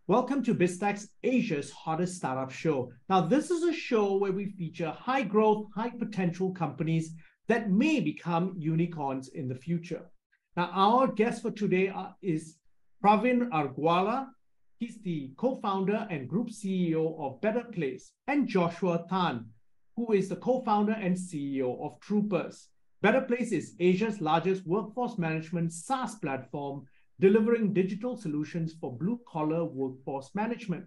Welcome to Biztechasia, Asia's hottest startup show. Now, this is a show where we feature high growth, high potential companies that may become unicorns in the future. Now, our guest for today is Pravin Arguala. He's the co-founder and group CEO of BetterPlace, and Joshua Tan, who is the co-founder and CEO of Troopers. BetterPlace is Asia's largest workforce management SaaS platform, delivering digital solutions for blue-collar workforce management.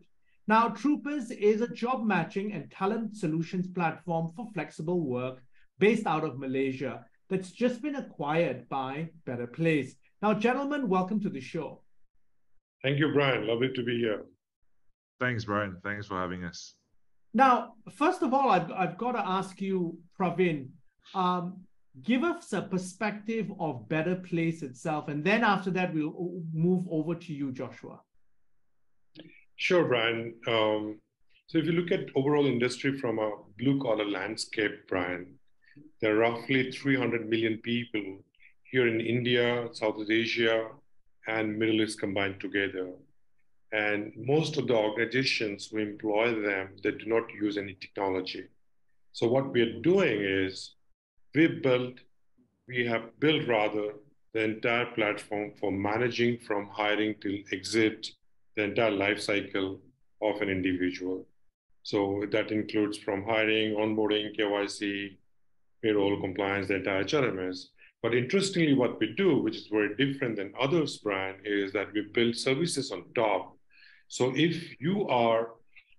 Now, Troopers is a job matching and talent solutions platform for flexible work based out of Malaysia that's just been acquired by BetterPlace. Now, gentlemen, welcome to the show. Thank you, Brian. Lovely to be here. Thanks, Brian. Thanks for having us. Now, first of all, I've got to ask you, Pravin, give us a perspective of BetterPlace itself, and then after that, we'll move over to you, Joshua. Sure, Brian. So if you look at overall industry from a blue-collar landscape, Brian, there are roughly 300 million people here in India, Southeast Asia, and Middle East combined together. And most of the organizations who employ them, they do not use any technology. So what we are doing is we have built the entire platform for managing from hiring till exit, the entire life cycle of an individual. So that includes from hiring, onboarding, KYC, payroll, compliance, the entire HRMS. But interestingly, what we do, which is very different than others, Brian, is that we build services on top. So if you are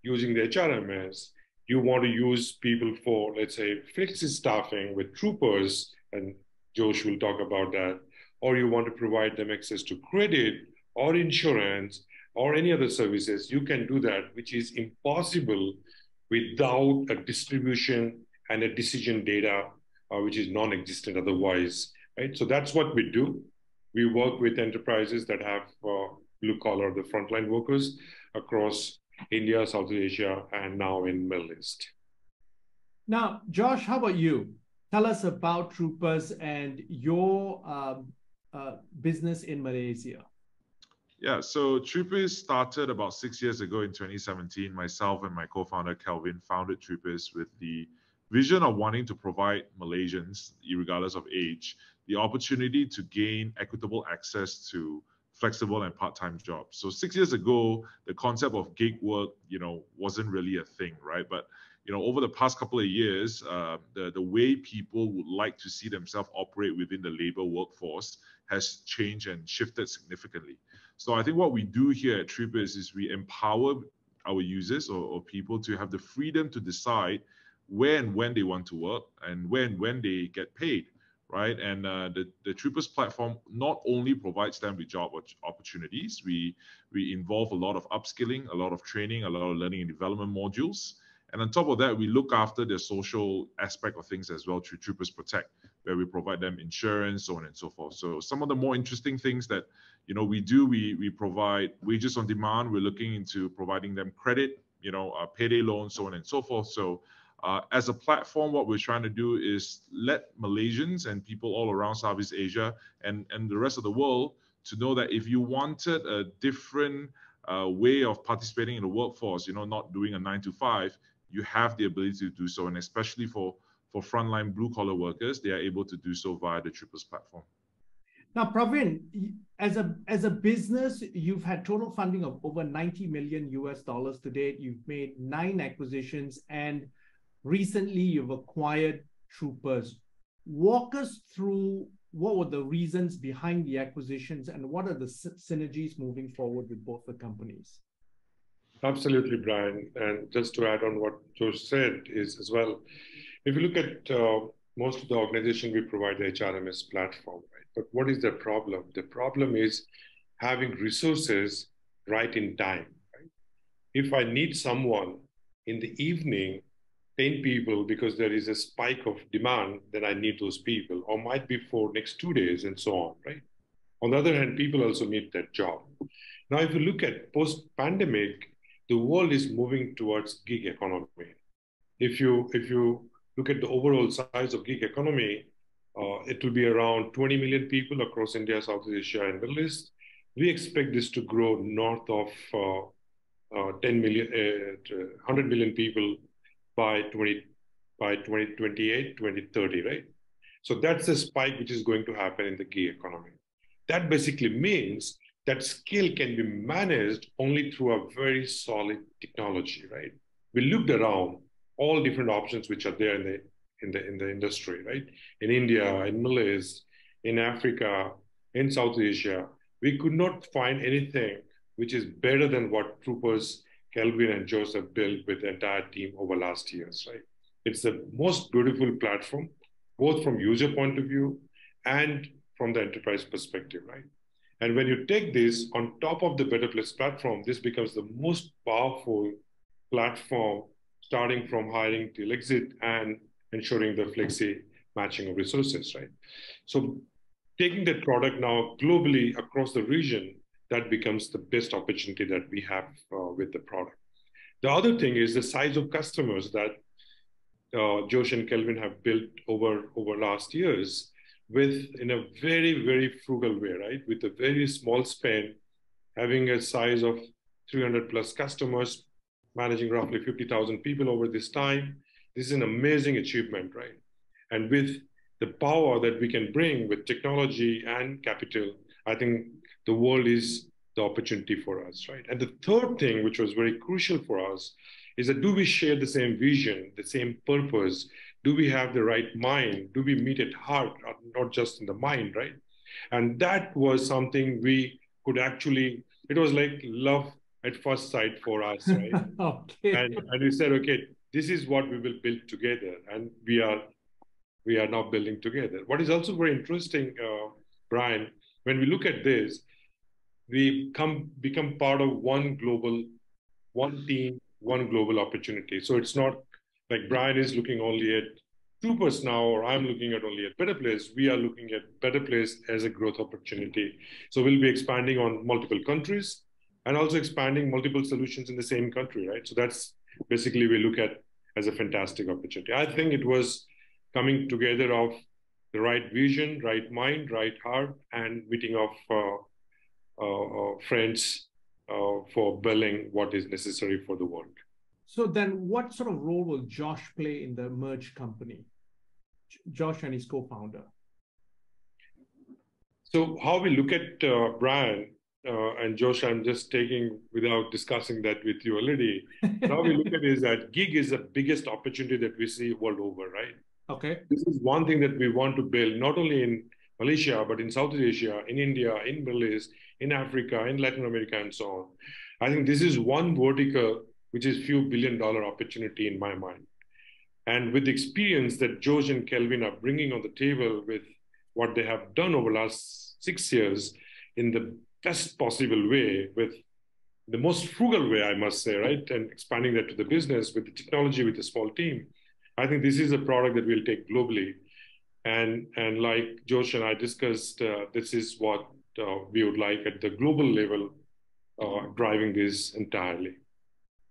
using the HRMS, you want to use people for, let's say, flexi staffing with Troopers, and Josh will talk about that, or you want to provide them access to credit or insurance or any other services, you can do that, which is impossible without a distribution and a decision data, which is non-existent otherwise, right? So that's what we do. We work with enterprises that have blue collar, the frontline workers across India, Southeast Asia, and now in Middle East. Now, Josh, how about you? Tell us about Troopers and your business in Malaysia. Yeah, so Troopers started about 6 years ago in 2017. Myself and my co-founder, Kelvin, founded Troopers with the vision of wanting to provide Malaysians, regardless of age, the opportunity to gain equitable access to flexible and part-time jobs. So 6 years ago, the concept of gig work, wasn't really a thing, right? But over the past couple of years, the way people would like to see themselves operate within the labor workforce has changed and shifted significantly. So I think what we do here at Troopers is we empower our users or people to have the freedom to decide where and when they want to work and when they get paid, right? And the Troopers platform not only provides them with job opportunities, we involve a lot of upskilling, a lot of training, a lot of learning and development modules. And on top of that, we look after the social aspect of things as well through Troopers Protect, where we provide them insurance, so on and so forth. So some of the more interesting things that we do, we provide wages on demand. We're looking into providing them credit, payday loans, so on and so forth. So as a platform, what we're trying to do is let Malaysians and people all around Southeast Asia and the rest of the world to know that if you wanted a different way of participating in the workforce, not doing a 9 to 5, you have the ability to do so. And especially for frontline blue-collar workers, they are able to do so via the Troopers platform. Now, Pravin, as a business, you've had total funding of over $90 million to date. You've made 9 acquisitions, and recently you've acquired Troopers. Walk us through what were the reasons behind the acquisitions and what are the synergies moving forward with both the companies? Absolutely, Brian. And just to add on what Josh said is as well, if you look at most of the organization, we provide the HRMS platform, right? But what is the problem? The problem is having resources right in time, right? If I need someone in the evening, 10 people, because there is a spike of demand, then I need those people, or might be for next 2 days and so on, right? On the other hand, people also need that job. Now, if you look at post-pandemic, the world is moving towards gig economy. If you look at the overall size of gig economy, it will be around 20 million people across India, Southeast Asia, and Middle East. We expect this to grow north of 10 million, 100 million people by 2028, 2030, right? So that's a spike which is going to happen in the gig economy. That basically means that scale can be managed only through a very solid technology, right? We looked around all different options which are there in the industry, right? In India, in Malaysia, in Africa, in South Asia, we could not find anything which is better than what Troopers, Kelvin, and Joseph built with the entire team over last years, right? It's the most beautiful platform, both from user point of view and from the enterprise perspective, right? And when you take this on top of the BetterPlace platform, this becomes the most powerful platform, starting from hiring till exit and ensuring the flexi matching of resources, right? So taking that product now globally across the region, that becomes the best opportunity that we have with the product. The other thing is the size of customers that Josh and Kelvin have built over last years with in a very, very frugal way, right? With a very small spend, having a size of 300 plus customers, managing roughly 50,000 people over this time. This is an amazing achievement, right? And with the power that we can bring with technology and capital, I think the world is the opportunity for us, right? And the third thing, which was very crucial for us, is that do we share the same vision, the same purpose? Do we have the right mind? Do we meet at heart, not just in the mind, right? And that was something we could actually, it was like love at first sight for us, right? Okay. And we said, okay, this is what we will build together. And we are now building together. What is also very interesting, Brian, when we look at this, we become part of one team, one global opportunity. So it's not like Brian is looking only at Troopers now, or I'm looking at only at BetterPlace. We are looking at BetterPlace as a growth opportunity. So we'll be expanding on multiple countries and also expanding multiple solutions in the same country, right? So that's basically we look at as a fantastic opportunity. I think it was coming together of the right vision, right mind, right heart, and meeting of friends for building what is necessary for the world. So then what sort of role will Josh play in the merged company? Josh and his co-founder. So how we look at Brian and Josh, I'm just taking without discussing that with you already. How we look at it is that gig is the biggest opportunity that we see world over, right? Okay. This is one thing that we want to build, not only in Malaysia, but in Southeast Asia, in India, in Malaysia, in Africa, in Latin America, and so on. I think this is one vertical which is few billion-dollar opportunity in my mind. And with the experience that Josh and Kelvin are bringing on the table with what they have done over the last 6 years in the best possible way, with the most frugal way, I must say, right? And expanding that to the business with the technology, with a small team. I think this is a product that we'll take globally. And like Josh and I discussed, this is what we would like at the global level, driving this entirely.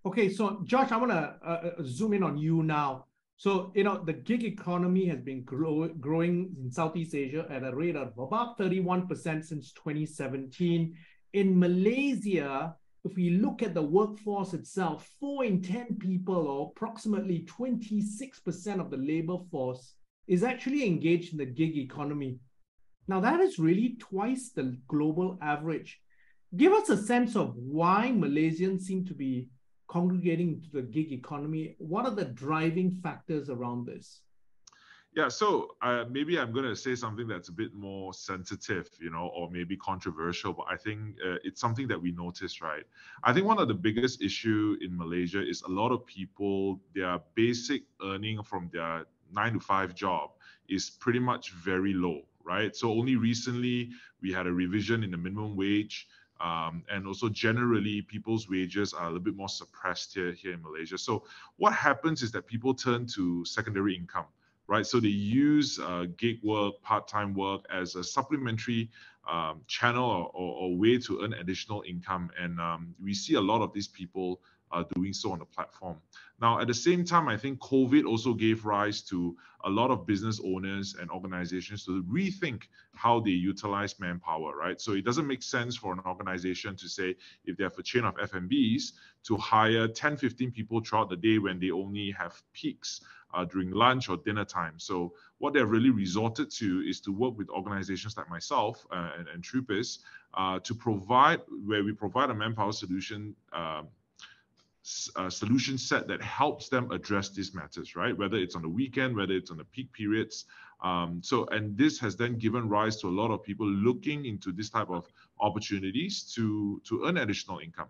Okay, so Josh, I want to zoom in on you now. So, the gig economy has been growing in Southeast Asia at a rate of about 31% since 2017. In Malaysia, if we look at the workforce itself, 4 in 10 people, or approximately 26% of the labor force, is actually engaged in the gig economy. Now, that is really twice the global average. Give us a sense of why Malaysians seem to be congregating to the gig economy. What are the driving factors around this? Yeah, so maybe I'm going to say something that's a bit more sensitive, or maybe controversial, but I think it's something that we notice, right? I think one of the biggest issue in Malaysia is a lot of people, their basic earning from their 9-to-5 job is pretty much very low, right? So only recently we had a revision in the minimum wage. And also generally people's wages are a little bit more suppressed here in Malaysia. So what happens is that people turn to secondary income, right? So they use gig work, part-time work as a supplementary channel or way to earn additional income. And we see a lot of these people doing so on the platform. Now, at the same time, I think COVID also gave rise to a lot of business owners and organizations to rethink how they utilize manpower, right? So it doesn't make sense for an organization to say, if they have a chain of F&Bs, to hire 10, 15 people throughout the day when they only have peaks during lunch or dinner time. So what they've really resorted to is to work with organizations like myself and Troopers to provide, where we provide a manpower solution solution set that helps them address these matters, right? Whether it's on the weekend, whether it's on the peak periods. And this has then given rise to a lot of people looking into this type of opportunities to earn additional income,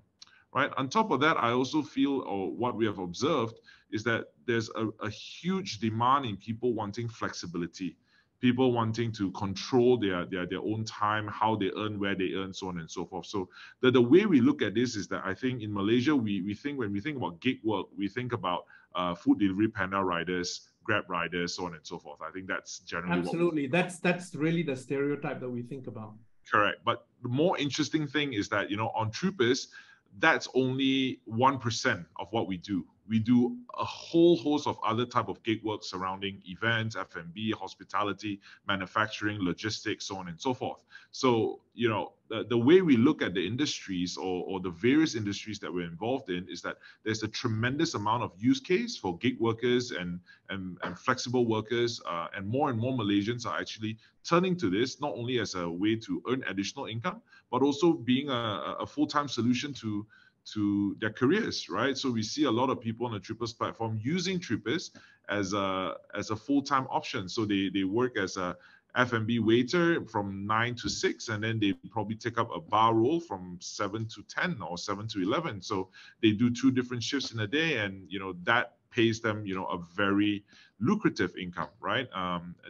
right? On top of that, I also feel, or what we have observed, is that there's a huge demand in people wanting flexibility, people wanting to control their own time, how they earn, where they earn, so on and so forth. So the way we look at this is that I think in Malaysia, we think, when we think about gig work, we think about food delivery panda riders, Grab riders, so on and so forth. I think that's generally absolutely that's really the stereotype that we think about. Correct. But the more interesting thing is that, on Troopers, that's only 1% of what we do. We do a whole host of other type of gig work surrounding events, F&B, hospitality, manufacturing, logistics, so on and so forth. So, the way we look at the industries or the various industries that we're involved in is that there's a tremendous amount of use case for gig workers and flexible workers, and more Malaysians are actually turning to this not only as a way to earn additional income, but also being a full-time solution to their careers, right? So we see a lot of people on the Troopers platform using Troopers as a full-time option. So they work as a F&B waiter from 9 to 6, and then they probably take up a bar role from 7 to 10 or 7 to 11. So they do 2 different shifts in a day, and that pays them a very lucrative income, right?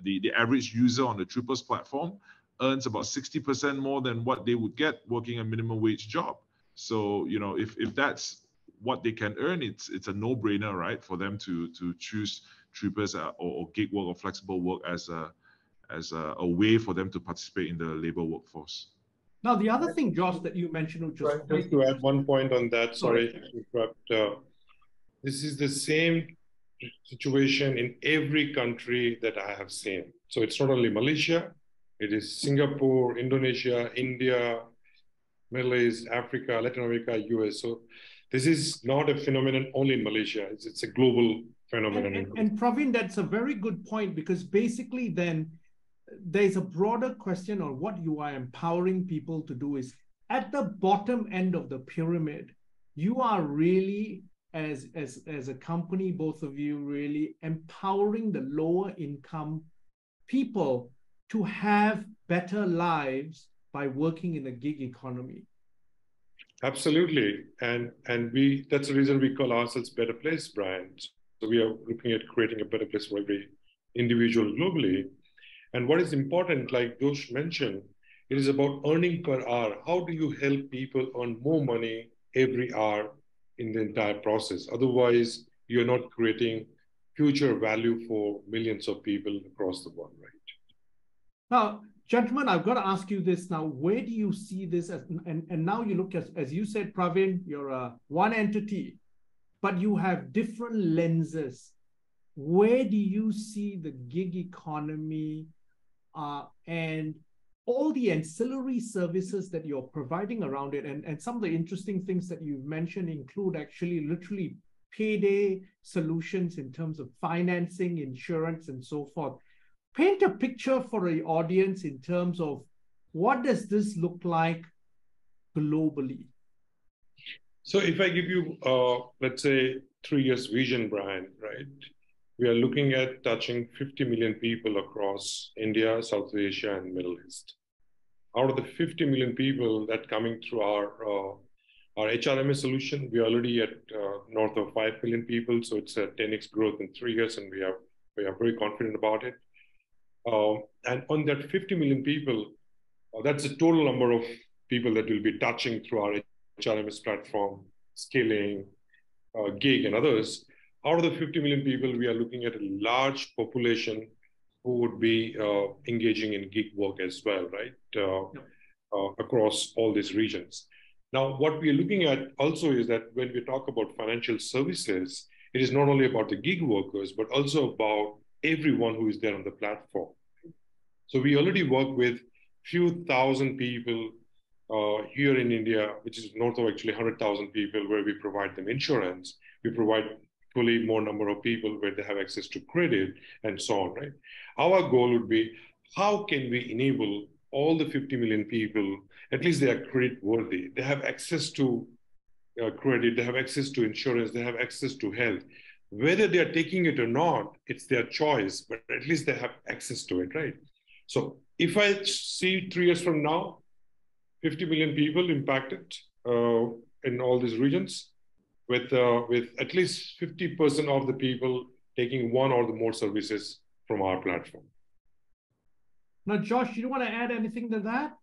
The average user on the Troopers platform earns about 60% more than what they would get working a minimum wage job. So if that's what they can earn, it's a no-brainer, right, for them to choose Troopers or gig work or flexible work as a way for them to participate in the labor workforce. Now, the other thing, Josh, that you mentioned, which was just to add one point on that, sorry to interrupt. This is the same situation in every country that I have seen. So it's not only Malaysia, it is Singapore, Indonesia, India, Middle East, Africa, Latin America, US. So this is not a phenomenon only in Malaysia. It's a global phenomenon. And Praveen, that's a very good point, because basically then there's a broader question on what you are empowering people to do is at the bottom end of the pyramid, you are really, as a company, both of you really empowering the lower income people to have better lives by working in the gig economy. Absolutely. And that's the reason we call ourselves BetterPlace, Brian. So we are looking at creating a better place for every individual globally. And what is important, like Josh mentioned, it is about earning per hour. How do you help people earn more money every hour in the entire process? Otherwise, you're not creating future value for millions of people across the world, right? Now, gentlemen, I've got to ask you this now. Where do you see this as? And now you look at, as you said, Praveen, you're one entity, but you have different lenses. Where do you see the gig economy and all the ancillary services that you're providing around it? And some of the interesting things that you've mentioned include actually literally payday solutions in terms of financing, insurance, and so forth. Paint a picture for the audience in terms of what does this look like globally? So if I give you, let's say, 3 years vision, Brian, right? We are looking at touching 50 million people across India, South Asia, and Middle East. Out of the 50 million people that coming through our HRMS solution, we are already at north of 5 million people. So it's a 10x growth in 3 years, and we are very confident about it. And on that 50 million people, that's the total number of people that will be touching through our HRMS platform, scaling, gig, and others. Out of the 50 million people, we are looking at a large population who would be engaging in gig work as well, right? Across all these regions. Now, what we are looking at also is that when we talk about financial services, it is not only about the gig workers, but also about everyone who is there on the platform. So we already work with few thousand people here in India, which is north of actually 100,000 people, where we provide them insurance. We provide equally more number of people where they have access to credit and so on, right? Our goal would be, how can we enable all the 50 million people, at least they are credit worthy, they have access to credit, they have access to insurance, they have access to health. Whether they are taking it or not, it's their choice, but at least they have access to it, right? So if I see 3 years from now, 50 million people impacted in all these regions, with at least 50% of the people taking one or the more services from our platform. Now, Josh, you want to add anything to that?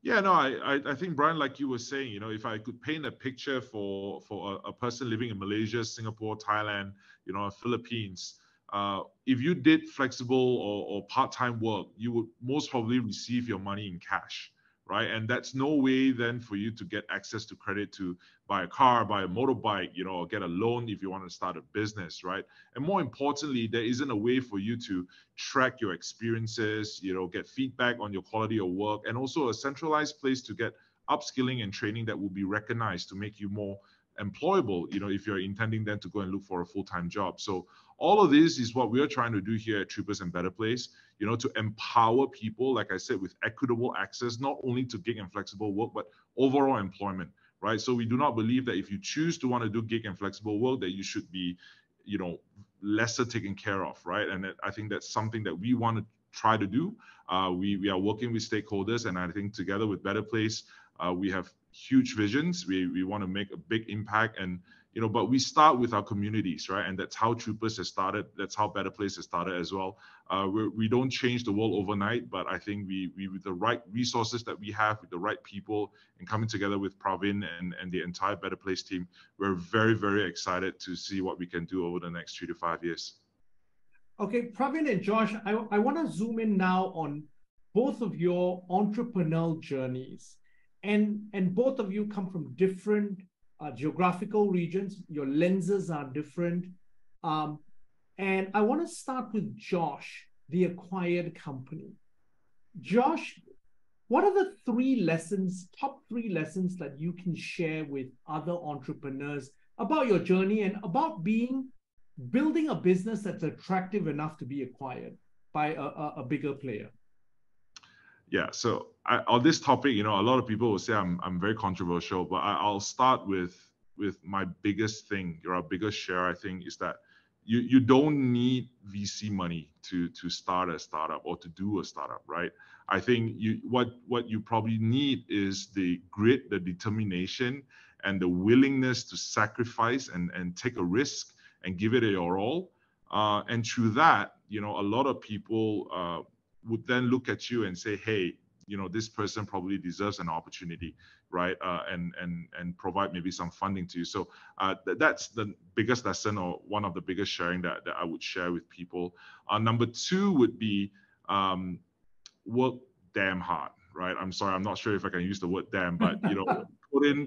Yeah, no, I think, Brian, like you were saying, you know, if I could paint a picture for a person living in Malaysia, Singapore, Thailand, you know, Philippines, if you did flexible or part-time work, you would most probably receive your money in cash, right? And that's no way then for you to get access to credit to buy a car, buy a motorbike, you know, or get a loan if you want to start a business, right? And more importantly, there isn't a way for you to track your experiences, you know, get feedback on your quality of work, and also a centralized place to get upskilling and training that will be recognized to make you more employable, you know, if you're intending then to go and look for a full-time job. So all of this is what we're trying to do here at Troopers and BetterPlace, you know, to empower people, like I said, with equitable access, not only to gig and flexible work, but overall employment, right? So we do not believe that if you choose to want to do gig and flexible work, that you should be, you know, lesser taken care of, right? And I think that's something that we want to try to do. We are working with stakeholders, and I think together with BetterPlace, we have huge visions. We want to make a big impact, and you know, but we start with our communities, right? And that's how Troopers has started. That's how BetterPlace has started as well. We don't change the world overnight, but I think we with the right resources that we have, with the right people, and coming together with Pravin and the entire BetterPlace team, we're very, very excited to see what we can do over the next 3 to 5 years. Okay, Pravin and Josh, I want to zoom in now on both of your entrepreneurial journeys. And both of you come from different geographical regions. Your lenses are different. And I want to start with Josh, the acquired company. Josh, what are the top 3 lessons that you can share with other entrepreneurs about your journey and about building a business that's attractive enough to be acquired by a bigger player? Yeah, so on this topic, you know, a lot of people will say I'm very controversial, but I'll start with my biggest thing, or our biggest share, I think, is that you don't need VC money to start a startup or to do a startup, right? I think what you probably need is the grit, the determination, and the willingness to sacrifice and take a risk and give it your all. And through that, you know, a lot of people would then look at you and say, hey, you know, this person probably deserves an opportunity, right? And provide maybe some funding to you. So that's the biggest lesson, or one of the biggest sharing that I would share with people. Number 2 would be work damn hard, right? I'm sorry, I'm not sure if I can use the word damn, but you know,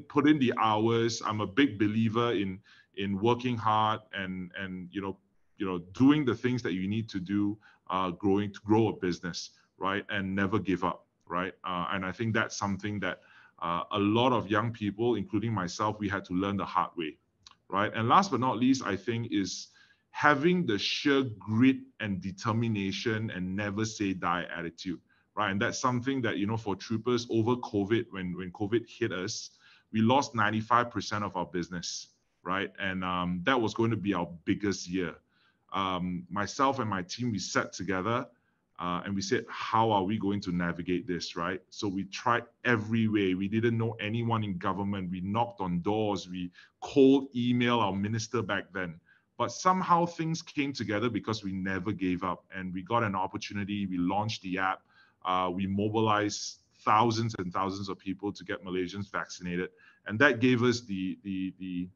put in the hours. I'm a big believer in working hard and you know doing the things that you need to do, to grow a business, right? And never give up, right? And I think that's something that a lot of young people, including myself, we had to learn the hard way, right? And last but not least, I think, is having the sheer grit and determination and never say die attitude, right? And that's something that, you know, for Troopers over COVID, when COVID hit us, we lost 95% of our business, right? And that was going to be our biggest year. Myself and my team, we sat together and we said, how are we going to navigate this, right? So we tried every way. We didn't know anyone in government. We knocked on doors. We cold emailed our minister back then. But somehow things came together because we never gave up, and we got an opportunity. We launched the app. We mobilized thousands and thousands of people to get Malaysians vaccinated, and that gave us the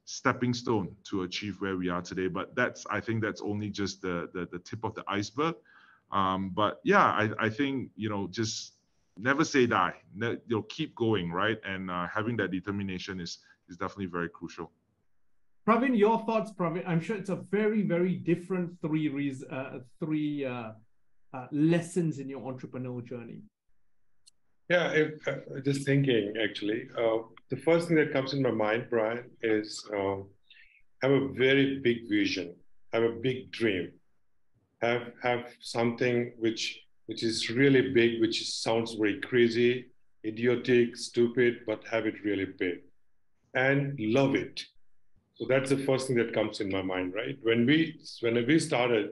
stepping stone to achieve where we are today. But I think that's only just the tip of the iceberg. But yeah, I think, you know, just never say die. You'll keep going, right? And having that determination is definitely very crucial. Pravin, your thoughts, Pravin? I'm sure it's a very, very different three lessons in your entrepreneurial journey. Yeah, just thinking actually. The first thing that comes in my mind, Brian, is have a very big vision, have a big dream, have something which is really big, which sounds very crazy, idiotic, stupid, but have it really big, and love it. So that's the first thing that comes in my mind, right? When we started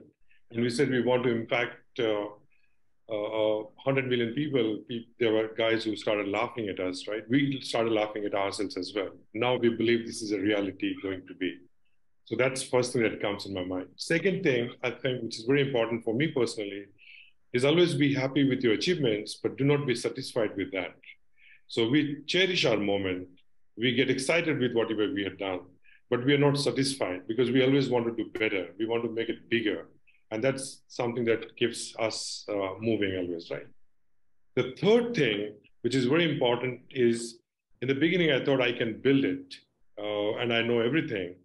and we said we want to impact 100 million people, there were guys who started laughing at us, right? We started laughing at ourselves as well. Now we believe this is a reality going to be. So that's the first thing that comes in my mind. Second thing, I think, which is very important for me personally, is always be happy with your achievements, but do not be satisfied with that. So we cherish our moment. We get excited with whatever we have done, but we are not satisfied because we always want to do better. We want to make it bigger. And that's something that keeps us moving always, right? The third thing, which is very important, is in the beginning, I thought I can build it and I know everything.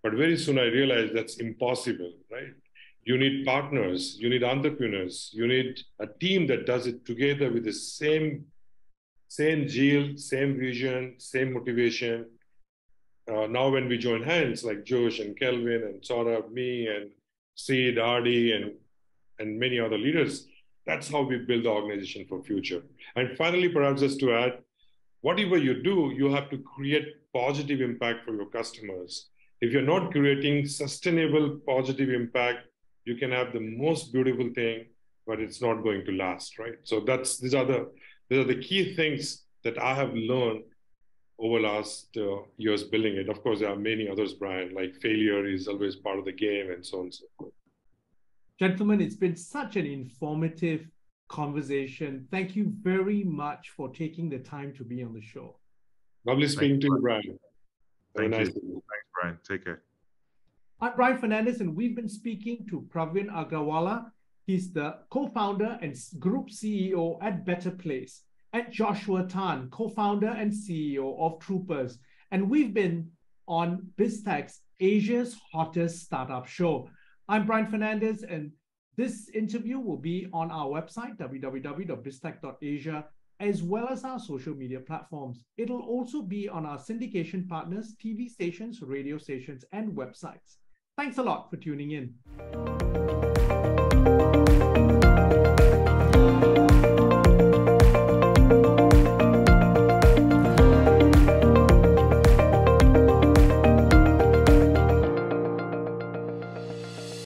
But very soon I realized that's impossible, right? You need partners, you need entrepreneurs, you need a team that does it together with the same zeal, same vision, same motivation. Now when we join hands, like Josh and Kelvin and Saurabh, me and Sid, Ardi, and many other leaders, that's how we build the organization for future. And finally, perhaps just to add, whatever you do, you have to create positive impact for your customers. If you're not creating sustainable positive impact, you can have the most beautiful thing, but it's not going to last, right? So these are the key things that I have learned over last years building it. Of course, there are many others, Brian, like failure is always part of the game and so on and so forth. Gentlemen, it's been such an informative conversation. Thank you very much for taking the time to be on the show. Lovely speaking to you, Brian. Thank you. Thanks, Brian. Take care. I'm Brian Fernandez, and we've been speaking to Pravin Agrawala. He's the co-founder and group CEO at BetterPlace, and Joshua Tan, co-founder and CEO of Troopers. And we've been on Biztechasia, Asia's hottest startup show. I'm Brian Fernandez, and this interview will be on our website, www.biztech.asia, as well as our social media platforms. It'll also be on our syndication partners, TV stations, radio stations, and websites. Thanks a lot for tuning in.